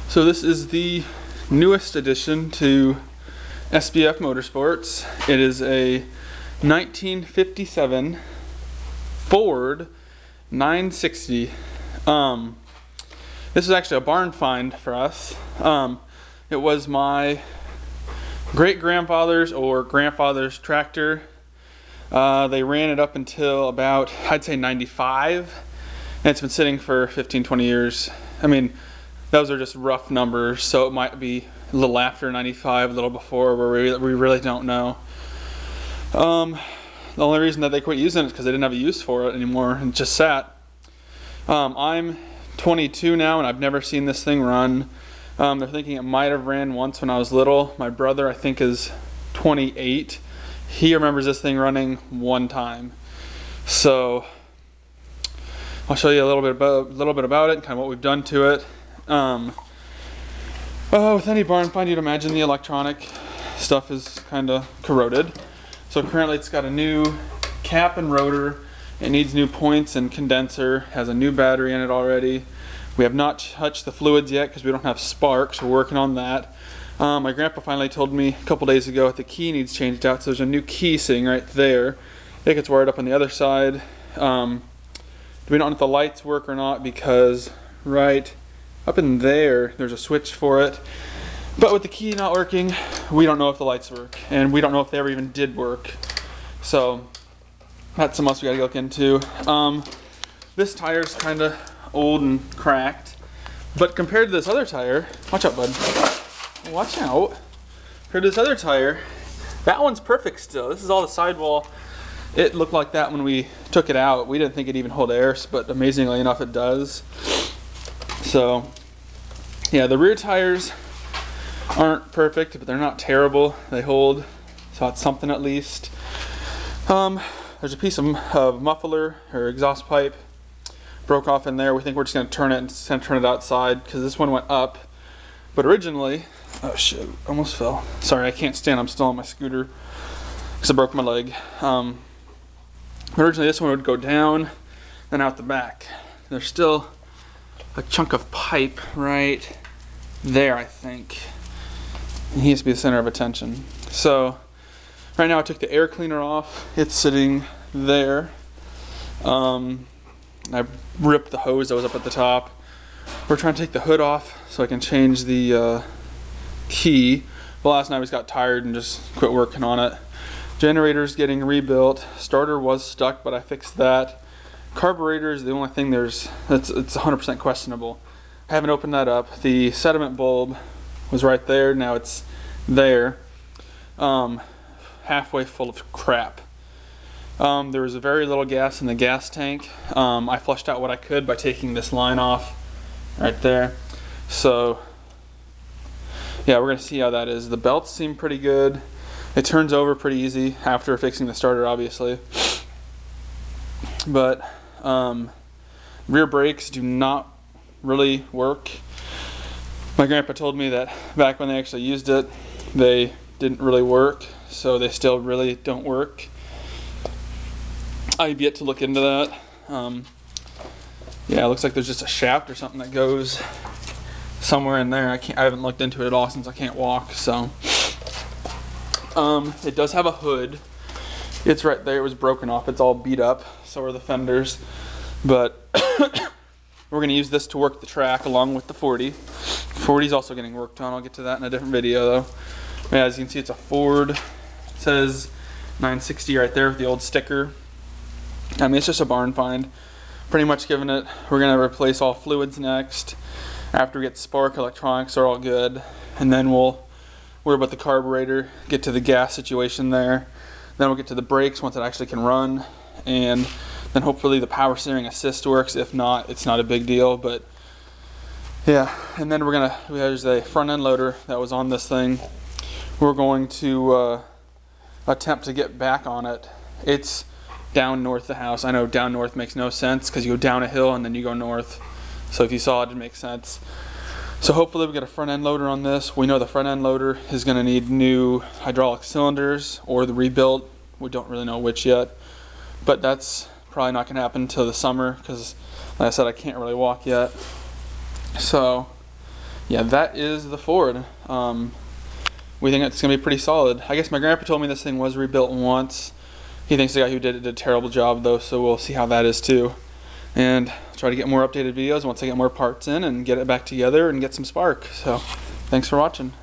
So this is the newest addition to SBF Motorsports. It is a 1957 Ford 960. This is actually a barn find for us. It was my great-grandfather's or grandfather's tractor. They ran it up until about, I'd say 95, and it's been sitting for 15-20 years. I mean, those are just rough numbers, so it might be a little after 95, a little before, where we really don't know. The only reason that they quit using it is because they didn't have a use for it anymore and it just sat. I'm 22 now and I've never seen this thing run. They're thinking it might have ran once when I was little. My brother, I think, is 28. He remembers this thing running one time. So I'll show you a little bit about it and kind of what we've done to it. With any barn find, you'd imagine the electronic stuff is kind of corroded. So currently it's got a new cap and rotor. It needs new points and condenser. Has a new battery in it already. We have not touched the fluids yet because we don't have sparks. We're working on that. My grandpa finally told me a couple days ago that the key needs changed out, so there's a new key sitting right there. It gets wired up on the other side. We don't know if the lights work or not because right up in there, there's a switch for it. But with the key not working, we don't know if the lights work. And we don't know if they ever even did work. So that's something else we gotta look into. This tire's kind of old and cracked. But compared to this other tire, watch out, bud. Watch out. Compared to this other tire, that one's perfect still. This is all the sidewall. It looked like that when we took it out. We didn't think it'd even hold air, but amazingly enough it does. So yeah, the rear tires aren't perfect, but they're not terrible. They hold, so it's something at least. There's a piece of muffler or exhaust pipe broke off in there. We think we're just going to turn it and turn it outside because this one went up. But originally, oh shit, almost fell. Sorry, I can't stand. I'm still on my scooter because I broke my leg. Originally, this one would go down and out the back. There's still a chunk of pipe right there, I think. And he has to be the center of attention. So right now I took the air cleaner off. It's sitting there. I ripped the hose that was up at the top. We're trying to take the hood off so I can change the key. But last night we just got tired and just quit working on it. Generator's getting rebuilt. Starter was stuck, but I fixed that. Carburetor is the only thing it's 100% questionable. I haven't opened that up. The sediment bulb was right there. Now it's there. Halfway full of crap. There was very little gas in the gas tank. I flushed out what I could by taking this line off right there. So yeah, we're gonna see how that is. The belts seem pretty good. It turns over pretty easy after fixing the starter, obviously. But rear brakes do not really work. My grandpa told me that back when they actually used it, they didn't really work, so they still really don't work. I've yet to look into that. Yeah, it looks like there's just a shaft or something that goes somewhere in there. I haven't looked into it at all since I can't walk. So it does have a hood. It's right there. It was broken off. It's all beat up. So are the fenders. But we're going to use this to work the track along with the 40. 40's also getting worked on. I'll get to that in a different video though. Yeah, as you can see, it's a Ford. It says 960 right there with the old sticker. I mean, it's just a barn find. Pretty much given it. We're going to replace all fluids next. After we get the spark, electronics are all good. And then we'll worry about the carburetor, get to the gas situation there. Then we'll get to the brakes once it actually can run. And then hopefully the power steering assist works. If not, it's not a big deal. But yeah, and then there's a front end loader that was on this thing. We're going to attempt to get back on it. It's down north of the house. I know down north makes no sense because you go down a hill and then you go north. So if you saw it, it makes sense. So hopefully we get a front end loader on this. We know the front end loader is going to need new hydraulic cylinders or the rebuilt. We don't really know which yet. But that's probably not going to happen until the summer because, like I said, I can't really walk yet. So yeah, that is the Ford. We think it's gonna be pretty solid. I guess my grandpa told me this thing was rebuilt once. He thinks the guy who did it did a terrible job though, so we'll see how that is too. And I'll try to get more updated videos once I get more parts in and get it back together and get some spark. So thanks for watching.